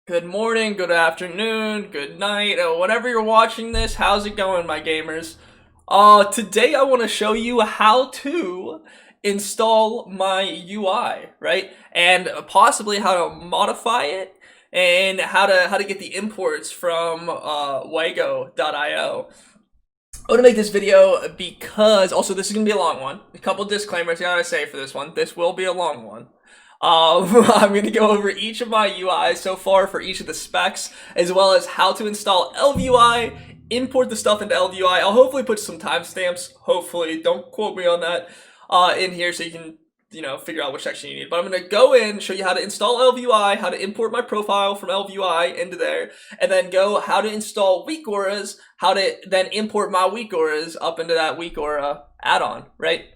Good morning, good afternoon, good night, whatever you're watching this, how's it going, my gamers? Today I want to show you how to install my UI, right? And possibly how to modify it and how to get the imports from wago.io. I want to make this video because also this is going to be a long one. A couple disclaimers I gotta say for this one. This will be a long one. I'm going to go over each of my UIs so far for each of the specs, as well as how to install ElvUI, import the stuff into ElvUI. I'll hopefully put some timestamps, hopefully, don't quote me on that, in here so you can, figure out which section you need. But I'm going to go in, show you how to install ElvUI, how to import my profile from ElvUI into there, and then go how to install WeakAuras, how to then import my WeakAuras up into that Weakaura add-on, right?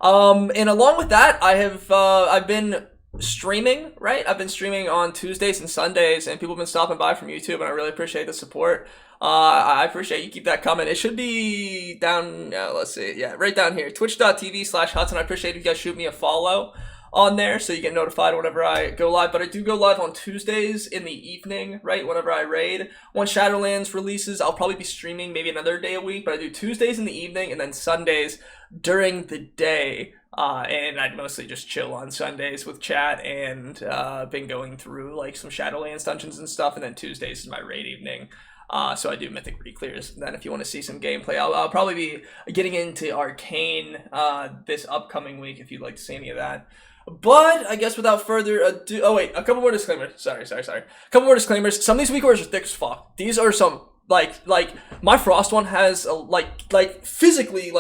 And along with that, I've been streaming, right? I've been streaming on Tuesdays and Sundays, and people have been stopping by from YouTube, and I really appreciate the support. I appreciate you keep that coming. It should be down, let's see, yeah, right down here, twitch.tv/Hudson. I appreciate if you guys shoot me a follow on there so you get notified whenever I go live. But I do go live on Tuesdays in the evening, right, whenever I raid. Once Shadowlands releases, I'll probably be streaming maybe another day a week, but I do Tuesdays in the evening and then Sundays during the day. And I'd mostly just chill on Sundays with chat and been going through like some Shadowlands dungeons and stuff, and then Tuesdays is my raid evening. So I do Mythic Reclears. Then if you want to see some gameplay, I'll probably be getting into Arcane this upcoming week if you'd like to see any of that. But I guess without further ado, oh wait, a couple more disclaimers. Sorry. A couple more disclaimers. Some of these WeakAuras are thick as fuck. These are some like my Frost one has a, like physically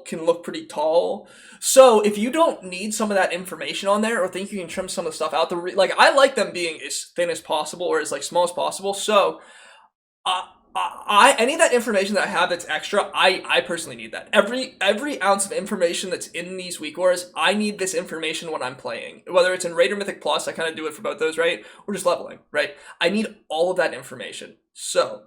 can look pretty tall. So if you don't need some of that information on there or think you can trim some of the stuff out, I like them being as thin as possible or as like small as possible. So any of that information that I have that's extra, I personally need that. Every ounce of information that's in these WeakAuras, I need this information when I'm playing. Whether it's in Raid or Mythic Plus, I kind of do it for both those, right? Or just leveling, right? I need all of that information. So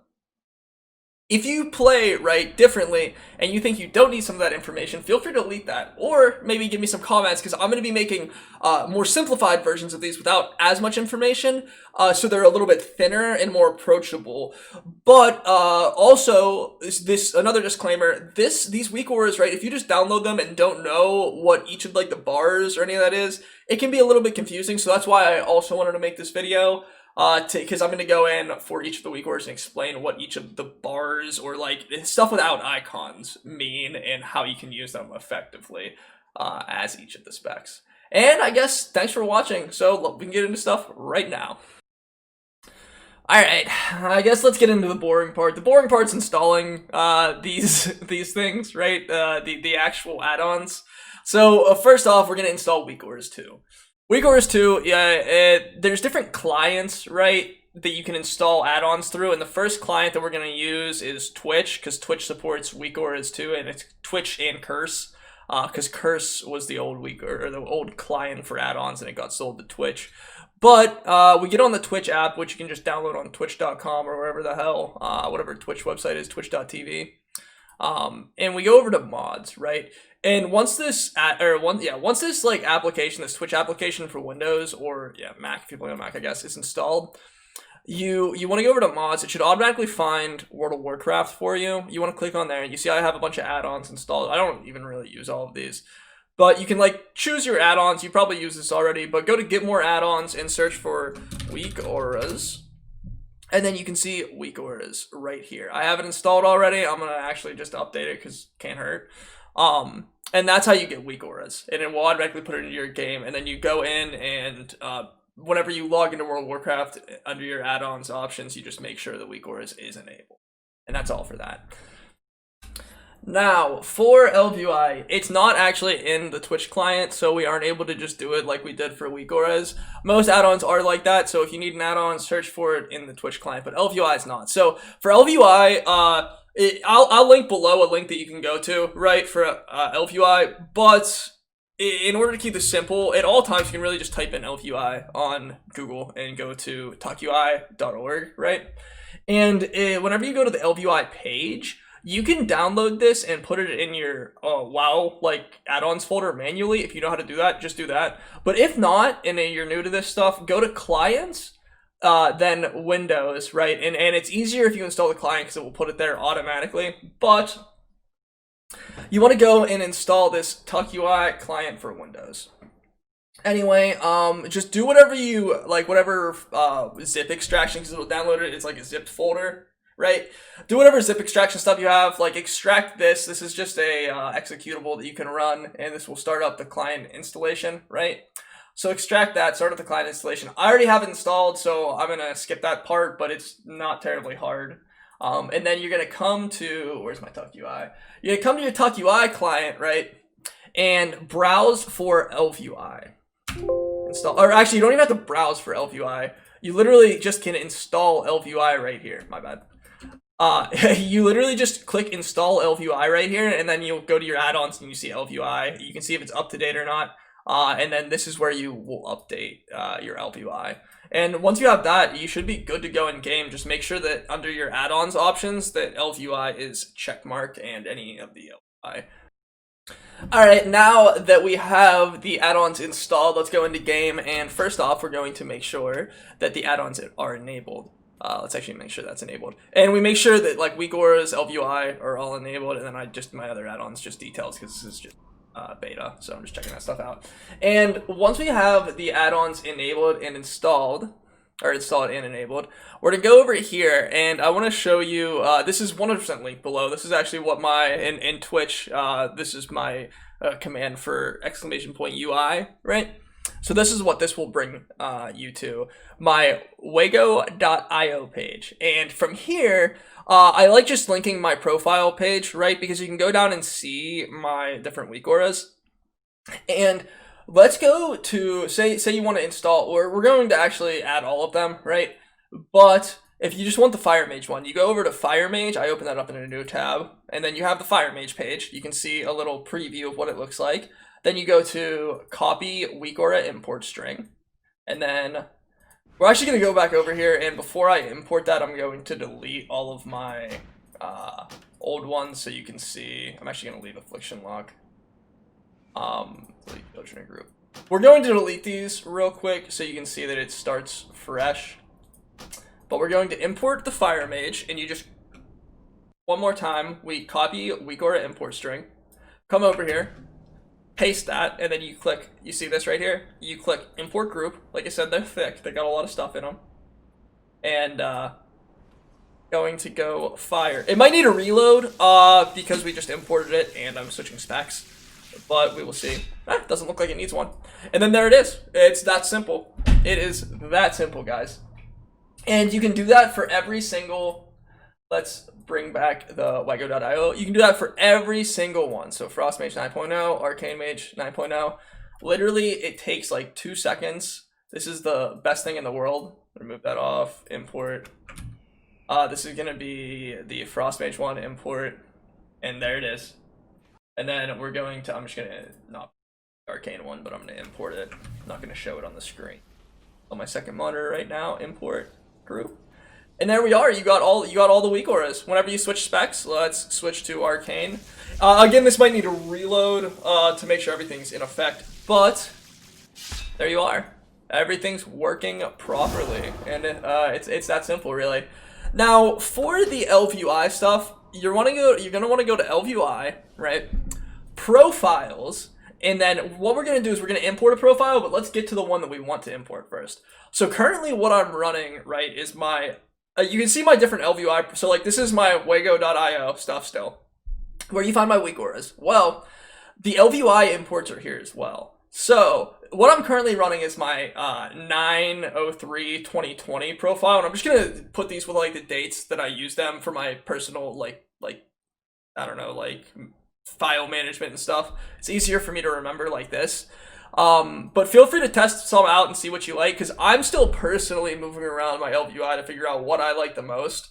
if you play, right, differently, and you think you don't need some of that information, feel free to delete that. Or maybe give me some comments, because I'm going to be making more simplified versions of these without as much information, so they're a little bit thinner and more approachable. But also, another disclaimer, these WeakAuras, right, if you just download them and don't know what each of, like, the bars or any of that is, it can be a little bit confusing, so that's why I also wanted to make this video. Because I'm going to go in for each of the WeakAuras and explain what each of the bars or like stuff without icons mean and how you can use them effectively as each of the specs. And I guess thanks for watching. So we can get into stuff right now. Alright, I guess let's get into the boring part. The boring part's installing these things, right? The actual add-ons. So first off, we're going to install WeakAuras 2. WeakAuras 2, yeah, there's different clients, right, that you can install add-ons through, and the first client that we're going to use is Twitch, because Twitch supports WeakAuras 2, and it's Twitch and Curse, because Curse was the old or the old client for add-ons, and it got sold to Twitch. But we get on the Twitch app, which you can just download on twitch.com or wherever the hell, whatever Twitch website is, twitch.tv. And we go over to mods, right? And once this like application, this Twitch application for Windows or Mac, if you're playing on Mac, I guess, is installed, you want to go over to mods. It should automatically find World of Warcraft for you. You want to click on there, and you see I have a bunch of add-ons installed. I don't even really use all of these, but you can like choose your add-ons. You probably use this already, but go to get more add-ons and search for WeakAuras. And then you can see WeakAuras right here. I have it installed already. I'm going to actually just update it because it can't hurt. And that's how you get WeakAuras. And it will automatically put it into your game. And then you go in and whenever you log into World of Warcraft, under your add-ons options, you just make sure that WeakAuras is enabled. And that's all for that. Now, for ElvUI, it's not actually in the Twitch client, so we aren't able to just do it like we did for WeakAuras. Most add-ons are like that, so if you need an add-on, search for it in the Twitch client, but ElvUI is not. So for ElvUI, I'll link below a link that you can go to, right, for ElvUI, but in order to keep this simple, at all times you can really just type in ElvUI on Google and go to talkui.org, right? And whenever you go to the ElvUI page, you can download this and put it in your WoW like add-ons folder manually. If you know how to do that, just do that. But if not, and you're new to this stuff, go to clients, than Windows, right? And it's easier if you install the client because it will put it there automatically. But you want to go and install this TuckUI client for Windows. Anyway, just do whatever you like, whatever zip extraction, because it'll download it. It's like a zipped folder, right? Do whatever zip extraction stuff you have. Like extract this. This is just a executable that you can run, and this will start up the client installation, right? So extract that, start up the client installation. I already have it installed, so I'm gonna skip that part, but it's not terribly hard. And then you're gonna come to, where's my TuckUI? You're gonna come to your TuckUI client, right? And browse for ElvUI. Install, or actually, you don't even have to browse for ElvUI. You literally just can install ElvUI right here. My bad. You literally just click install ElvUI right here, and then you'll go to your add-ons and you see ElvUI. You can see if it's up to date or not. And then this is where you will update your ElvUI. And once you have that, you should be good to go in game. Just make sure that under your add-ons options that ElvUI is checkmarked and any of the ElvUI. Alright, now that we have the add-ons installed, let's go into game. And first off, we're going to make sure that the add-ons are enabled. Let's actually make sure that's enabled. And we make sure that like WeakAuras, ElvUI are all enabled. And then my other add-ons just details because this is just beta, so I'm just checking that stuff out. And once we have the add-ons enabled and installed, or installed and enabled, we're gonna go over here, and I want to show you. This is 100% linked below. This is actually what my in Twitch. This is my command for !UI, right? So this is what this will bring you to my wago.io page, and from here. I like just linking my profile page, right? Because you can go down and see my different WeakAuras. And let's go to, say you want to install, or we're going to actually add all of them, right? But if you just want the Fire Mage one, you go over to Fire Mage. I open that up in a new tab. And then you have the Fire Mage page. You can see a little preview of what it looks like. Then you go to copy Weakaura import string. And then we're actually going to go back over here, and before I import that, I'm going to delete all of my old ones so you can see. I'm actually going to leave Affliction Lock. Delete Ocean Group. We're going to delete these real quick so you can see that it starts fresh. But we're going to import the Fire Mage, and you just, one more time, we copy Weakaura import string, come over here, paste that, and then you click, you see this right here? You click import group. Like I said, they're thick. They got a lot of stuff in them. And going to go fire. It might need a reload because we just imported it and I'm switching specs. But we will see. Doesn't look like it needs one. And then there it is. It's that simple. It is that simple, guys. And you can do that for every single, let's bring back the wago.io. You can do that for every single one. So Frost Mage 9.0, Arcane Mage 9.0. Literally, it takes like 2 seconds. This is the best thing in the world. Remove that off, import. This is gonna be the Frost Mage one, import, and there it is. And then we're going to, I'm just gonna, not Arcane one, but I'm gonna import it. I'm not gonna show it on the screen. On my second monitor right now, import group. And there we are. You got all the WeakAuras. Whenever you switch specs, let's switch to Arcane. Again, this might need a reload to make sure everything's in effect, but there you are. Everything's working properly, and it's that simple, really. Now, for the ElvUI stuff, you're gonna want to go to ElvUI, right? Profiles, and then what we're gonna do is we're gonna import a profile, but let's get to the one that we want to import first. So currently, what I'm running, right, is my you can see my different ElvUI. So like this is my wago.io stuff still, where you find my WeakAuras. Well, the ElvUI imports are here as well. So what I'm currently running is my 9/03/2020 profile, and I'm just gonna put these with like the dates that I use them for my personal like I don't know, like file management and stuff. It's easier for me to remember like this. But feel free to test some out and see what you like, because I'm still personally moving around my ElvUI to figure out what I like the most.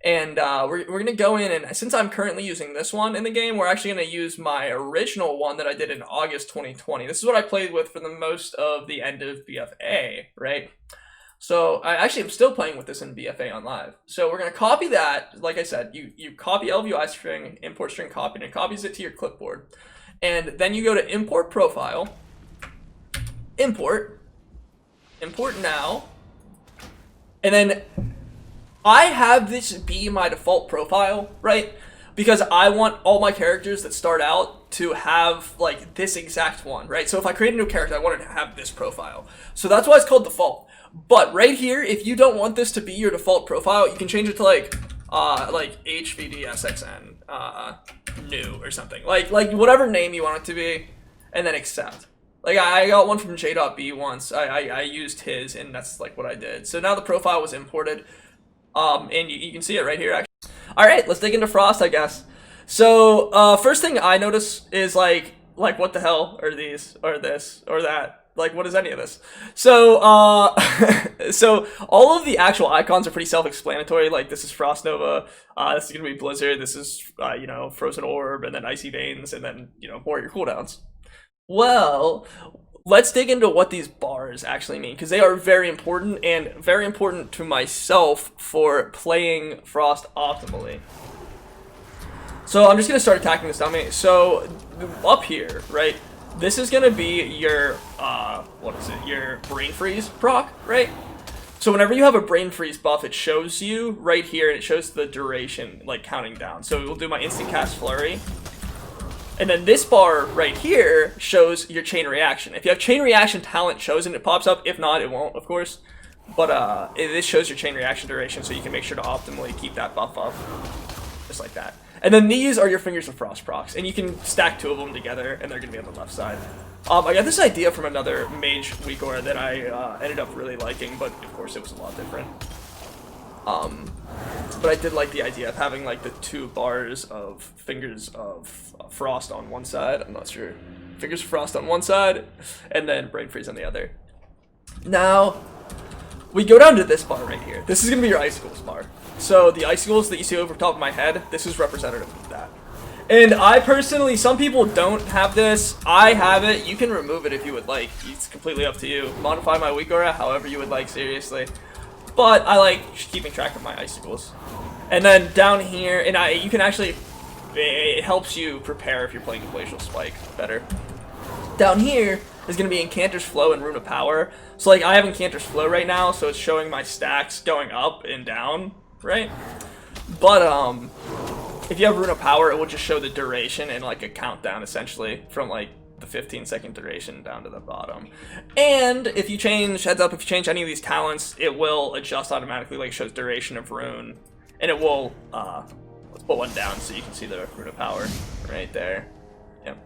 And we're going to go in, and since I'm currently using this one in the game, we're actually going to use my original one that I did in August 2020. This is what I played with for the most of the end of BFA, right? So I actually am still playing with this in BFA on live. So we're going to copy that. Like I said, you copy ElvUI string, import string copy, and it copies it to your clipboard. And then you go to import profile, import now, And then I have this be my default profile, right? Because I want all my characters that start out to have like this exact one, right? So if I create a new character, I want it to have this profile. So that's why it's called default. But right here, if you don't want this to be your default profile, you can change it to like HVDSXN new or something. Like whatever name you want it to be, and then accept. Like I got one from J.B once. I used his, and that's like what I did. So now the profile was imported. And you can see it right here, actually. All right, let's dig into Frost, I guess. So, first thing I notice is like what the hell are these, or this, or that? Like, what is any of this? So, so all of the actual icons are pretty self-explanatory. Like, this is Frost Nova, this is gonna be Blizzard, this is, you know, Frozen Orb, and then Icy Veins, and then, you know, Warrior cooldowns. Well, let's dig into what these bars actually mean, because they are very important, and very important to myself for playing Frost optimally. So I'm just going to start attacking this dummy. So up here, right, this is going to be your, your Brain Freeze proc, right? So whenever you have a Brain Freeze buff, it shows you right here, and it shows the duration, like, counting down. So we'll do my Instant Cast Flurry. And then this bar right here shows your chain reaction. If you have chain reaction talent chosen, it pops up. If not, it won't, of course. But this shows your chain reaction duration, so you can make sure to optimally keep that buff up. Just like that. And then these are your Fingers of Frost procs. And you can stack two of them together, and they're going to be on the left side. I got this idea from another Mage Weakaura that I ended up really liking, but of course it was a lot different. But I did like the idea of having like the two bars of Fingers of Frost on one side. I'm not sure. Fingers of Frost on one side, and then Brain Freeze on the other. Now, we go down to this bar right here. This is going to be your Icicles bar. So the Icicles that you see over top of my head, this is representative of that. And I personally, some people don't have this. I have it. You can remove it if you would like. It's completely up to you. Modify my Weakaura however you would like, seriously. But I like keeping track of my Icicles. And then down here, and you can actually, it helps you prepare if you're playing Glacial Spike better. Down here is going to be Incanter's Flow and Rune of Power. So like I have Incanter's Flow right now, so it's showing my stacks going up and down, right? But if you have Rune of Power, it will just show the duration and like a countdown essentially from like the 15-second duration down to the bottom. And if you change, heads up, if you change any of these talents, it will adjust automatically, like it shows duration of rune. And it will, let's put one down so you can see the Rune of Power right there. Yep.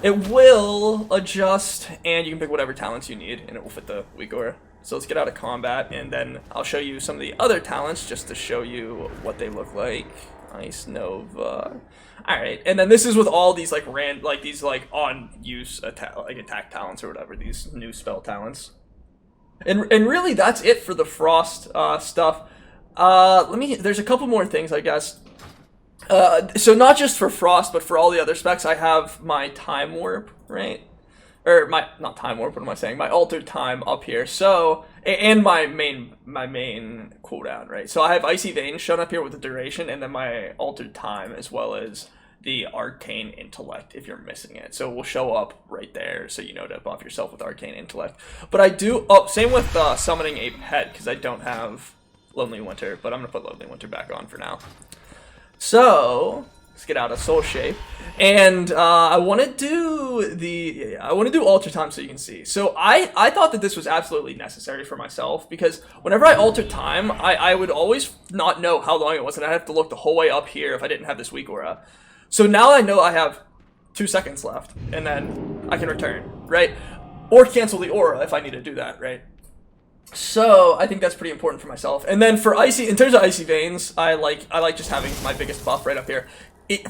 It will adjust, and you can pick whatever talents you need, and it will fit the Weakaura. So let's get out of combat, and then I'll show you some of the other talents just to show you what they look like. Ice Nova. Alright, and then this is with all these like on use attack talents or whatever, these new spell talents. And really that's it for the Frost stuff. There's a couple more things, I guess. So not just for Frost, but for all the other specs, I have my Time Warp, right? Or not Time Warp, what am I saying? My Altered Time up here. So, and my main cooldown, right? So I have Icy Veins shown up here with the duration, and then my Altered Time, as well as the Arcane Intellect if you're missing it. So it will show up right there, so you know to buff yourself with Arcane Intellect. But I do, same with summoning a pet, because I don't have Lonely Winter, but I'm going to put Lonely Winter back on for now. So, let's get out of Soul Shape. And I want to do Alter Time so you can see. So I thought that this was absolutely necessary for myself, because whenever I altered time, I would always not know how long it was, and I'd have to look the whole way up here if I didn't have this Weakaura. So now I know I have 2 seconds left, and then I can return, right? Or cancel the aura if I need to do that, right? So I think that's pretty important for myself. And then for in terms of Icy Veins, I like just having my biggest buff right up here.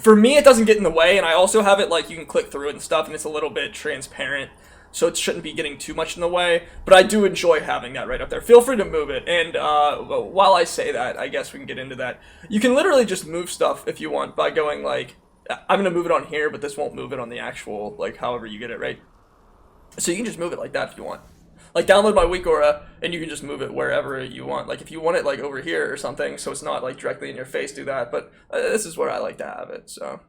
For me, it doesn't get in the way, and I also have it like you can click through it and stuff, and it's a little bit transparent, so it shouldn't be getting too much in the way. But I do enjoy having that right up there. Feel free to move it. And while I say that, I guess we can get into that. You can literally just move stuff if you want by going like, I'm gonna move it on here, but this won't move it on the actual, like, however you get it, right? So you can just move it like that if you want. Like, download my Weakaura, and you can just move it wherever you want. Like, if you want it, like, over here or something, so it's not, like, directly in your face, do that. But this is where I like to have it, so.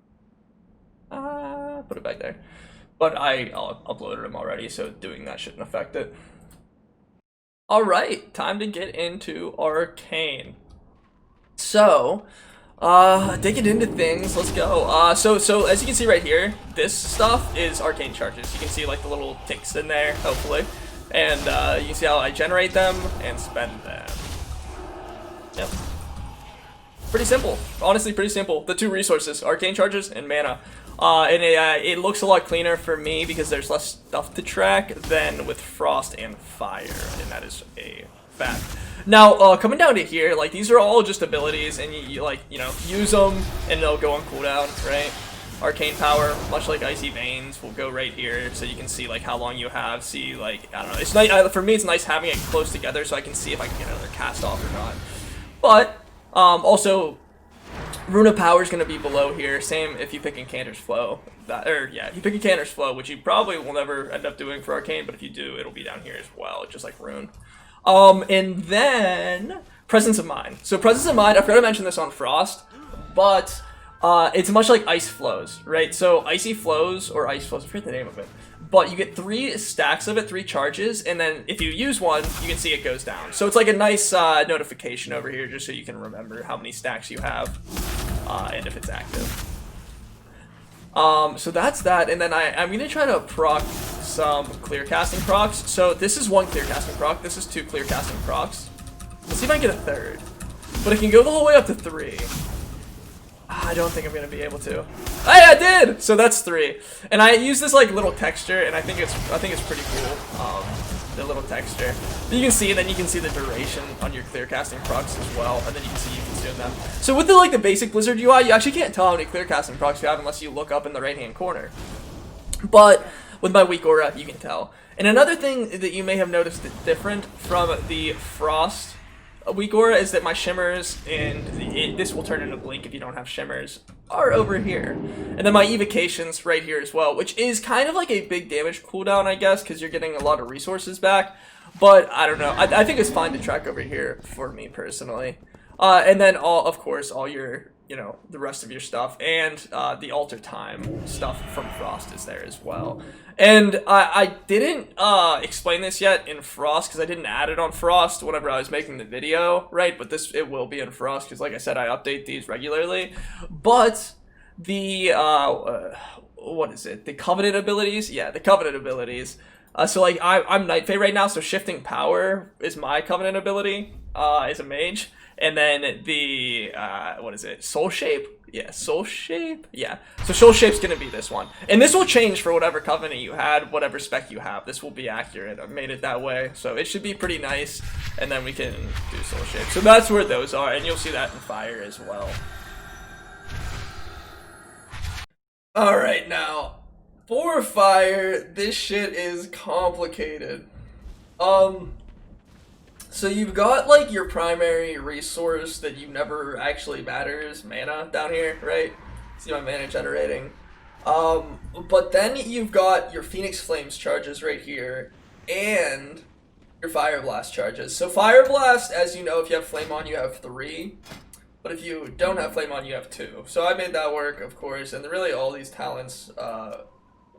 Put it back there. But I uploaded them already, so doing that shouldn't affect it. Alright, time to get into Arcane. So, digging into things, let's go. So as you can see right here, this stuff is Arcane charges. You can see like the little ticks in there, hopefully. And you can see how I generate them and spend them. Yep. Pretty simple. Honestly, pretty simple. The two resources, Arcane charges and mana. And it looks a lot cleaner for me because there's less stuff to track than with Frost and Fire, and that is a fact. Now, coming down to here, like, these are all just abilities, and you like, you know, use them, and they'll go on cooldown, right? Arcane power, much like Icy Veins, will go right here, so you can see, like, how long you have, see, like, I don't know, it's nice, for me, it's nice having it close together so I can see if I can get another cast off or not. But, also, Rune of Power is going to be below here. Same if you pick Incanter's Flow. If you pick Incanter's Flow, which you probably will never end up doing for Arcane, but if you do, it'll be down here as well, just like Rune. And then Presence of Mind. So Presence of Mind, I forgot to mention this on Frost, but it's much like Ice Flows, right? So Icy Flows, or Ice Flows, I forget the name of it, but you get 3 stacks of it, 3 charges, and then if you use one, you can see it goes down. So it's like a nice notification over here, just so you can remember how many stacks you have, and if it's active. So that's that, and then I'm going to try to proc some clear casting procs. So this is 1 clear casting proc, this is 2 clear casting procs. Let's see if I can get a 3rd. But it can go the whole way up to 3. I don't think I'm gonna be able to. Hey, I did! So that's 3. And I use this like little texture, and I think it's pretty cool. The little texture. You can see, and then you can see the duration on your clear casting procs as well, and then you can see you consume them. So with the basic Blizzard UI, you actually can't tell how many clear casting procs you have unless you look up in the right hand corner. But with my Weakaura, you can tell. And another thing that you may have noticed different from the Frost Weakaura is that my shimmers, and this will turn into blink if you don't have shimmers, are over here. And then my evocations right here as well, which is kind of like a big damage cooldown, I guess, because you're getting a lot of resources back. But I don't know. I think it's fine to track over here for me personally. And then of course, all your, you know, the rest of your stuff, and the alter time stuff from Frost is there as well. And I didn't explain this yet in Frost because I didn't add it on Frost whenever I was making the video, right? But it will be in Frost because, like I said, I update these regularly. But the what is it? The Covenant abilities? Yeah, the Covenant abilities. So like I'm Night Fae right now, so Shifting Power is my Covenant ability as a mage. And then the, what is it? Soul Shape? Yeah, Soul Shape? Yeah. So Soul Shape's gonna be this one. And this will change for whatever Covenant you had, whatever spec you have. This will be accurate. I've made it that way. So it should be pretty nice. And then we can do Soul Shape. So that's where those are. And you'll see that in Fire as well. Alright, now, for Fire, this shit is complicated. So you've got, like, your primary resource that you never actually matters, mana, down here, right? See my mana generating. But then you've got your Phoenix Flames charges right here, and your Fire Blast charges. So Fire Blast, as you know, if you have Flame on, you have 3. But if you don't have Flame on, you have 2. So I made that work, of course, and really all these talents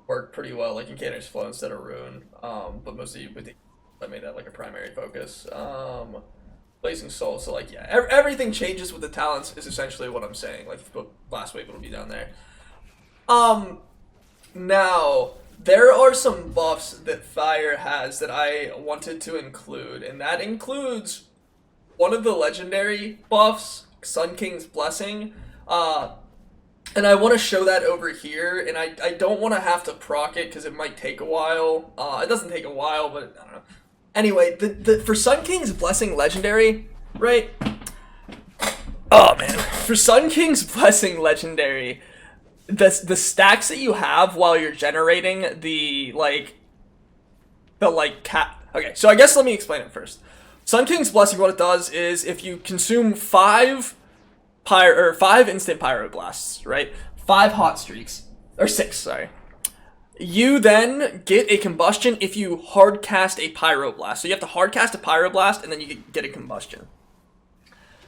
work pretty well, like Incanter's Flow instead of Rune. But mostly with the I made that like a primary focus. Blazing Soul, so like yeah, everything changes with the talents is essentially what I'm saying. Like the last wave will be down there. Now there are some buffs that Fire has that I wanted to include, and that includes one of the legendary buffs, Sun King's Blessing. And I want to show that over here, and I don't want to have to proc it because it might take a while. It doesn't take a while, but I don't know. Anyway, for Sun King's Blessing Legendary, right? Oh man, for Sun King's Blessing Legendary, the stacks that you have while you're generating okay, so I guess let me explain it first. Sun King's Blessing, what it does is if you consume 5 instant Pyroblasts, right? 5 hot streaks, or 6, sorry. You then get a combustion if you hard cast a Pyroblast. So you have to hard cast a Pyroblast and then you get a combustion.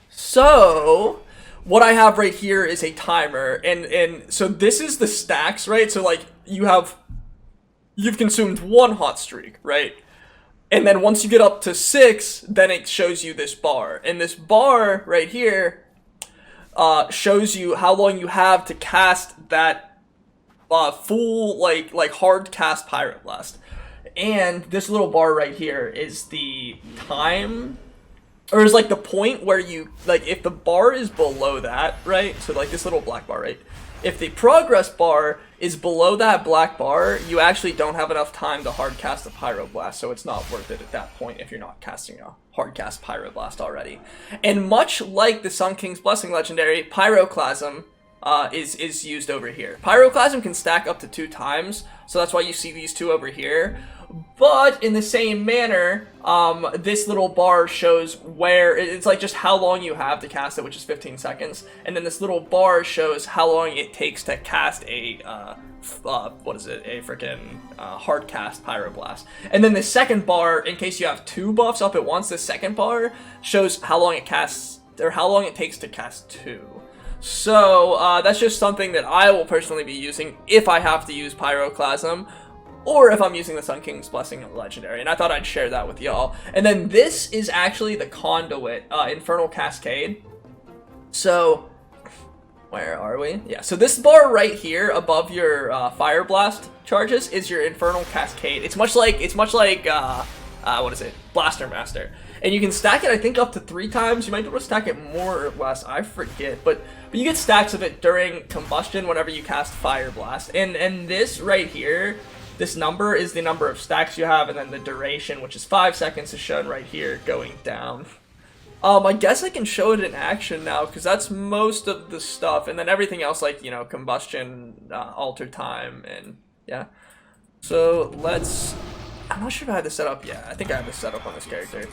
So what I have right here is a timer, and so this is the stacks, right? So like you've consumed 1 hot streak, right? And then once you get up to 6, then it shows you this bar. And this bar right here shows you how long you have to cast that full, like hard cast Pyroblast. And this little bar right here is the time, or is like the point where you, like, if the bar is below that, right? So like this little black bar, right? If the progress bar is below that black bar, you actually don't have enough time to hard cast a Pyroblast, so it's not worth it at that point if you're not casting a hard cast Pyroblast already. And much like the Sun King's Blessing legendary, Pyroclasm is used over here. Pyroclasm can stack up to 2 times, so that's why you see these 2 over here. But in the same manner, this little bar shows where it's like just how long you have to cast it, which is 15 seconds, and then this little bar shows how long it takes to cast a a freaking hard cast Pyroblast. And then the second bar, in case you have 2 buffs up at once, the second bar shows how long it casts, or how long it takes to cast 2. So that's just something that I will personally be using if I have to use Pyroclasm, or if I'm using the Sun King's Blessing legendary, and I thought I'd share that with y'all. And then this is actually the Conduit Infernal Cascade. So where are we? Yeah, so this bar right here above your Fire Blast charges is your Infernal Cascade. It's much like what is it? Blaster Master. And you can stack it, I think, up to 3 times. You might be able to stack it more or less, I forget. But you get stacks of it during combustion whenever you cast Fire Blast. And this right here, this number is the number of stacks you have, and then the duration, which is 5 seconds, is shown right here going down. I guess I can show it in action now, because that's most of the stuff, and then everything else, like, you know, combustion, alter time, and yeah. So let's, I'm not sure if I had this set up yet. I think I have this set up on this character.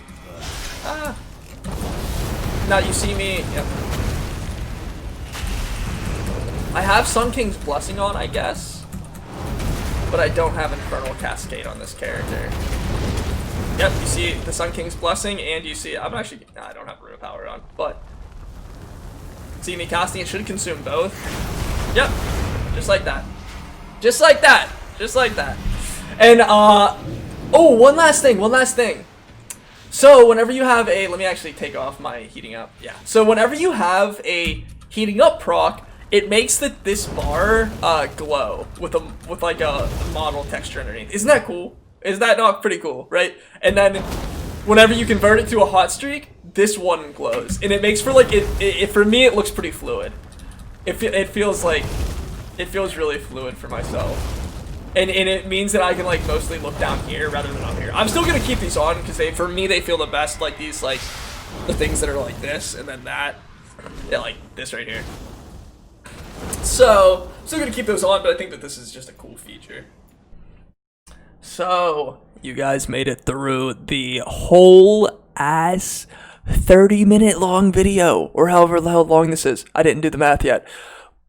Now you see me, yep. I have Sun King's Blessing on, I guess, but I don't have Infernal Cascade on this character. Yep, you see the Sun King's Blessing, and you see, I'm actually, nah, I don't have Rune of Power on, but see me casting it should consume both. Yep, just like that. Just like that. Just like that. And, oh, one last thing. So, whenever you have a, let me actually take off my heating up, yeah. So, whenever you have a heating up proc, it makes this bar glow with like a model texture underneath. Isn't that cool? Is that not pretty cool, right? And then whenever you convert it to a hot streak, this one glows, and it makes for like for me it looks pretty fluid. It feels really fluid for myself, and it means that I can like mostly look down here rather than up here. I'm still gonna keep these on because for me they feel the best, like these, like the things that are like this and then that, yeah, like this right here. So I'm still gonna keep those on, but I think that this is just a cool feature. So you guys made it through the whole ass 30-minute long video, or however the hell long this is. I didn't do the math yet,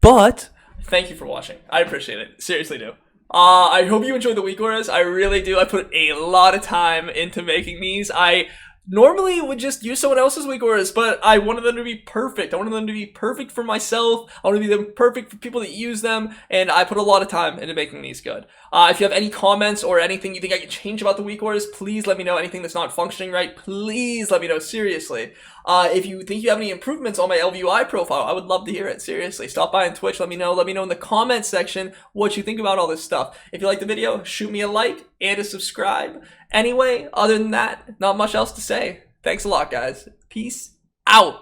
but thank you for watching. I appreciate it, seriously do. I hope you enjoyed the WeakAuras. I really do. I put a lot of time into making these. I normally would just use someone else's WeakAuras, but I wanted them to be perfect. I wanted them to be perfect for myself. I wanted to be perfect for people that use them, and I put a lot of time into making these good. If you have any comments or anything you think I could change about the WeakAuras, please let me know. Anything that's not functioning right, please let me know, seriously. If you think you have any improvements on my ElvUI profile, I would love to hear it, seriously. Stop by on Twitch, let me know. Let me know in the comments section what you think about all this stuff. If you like the video, shoot me a like and a subscribe. Anyway, other than that, not much else to say. Thanks a lot, guys. Peace out.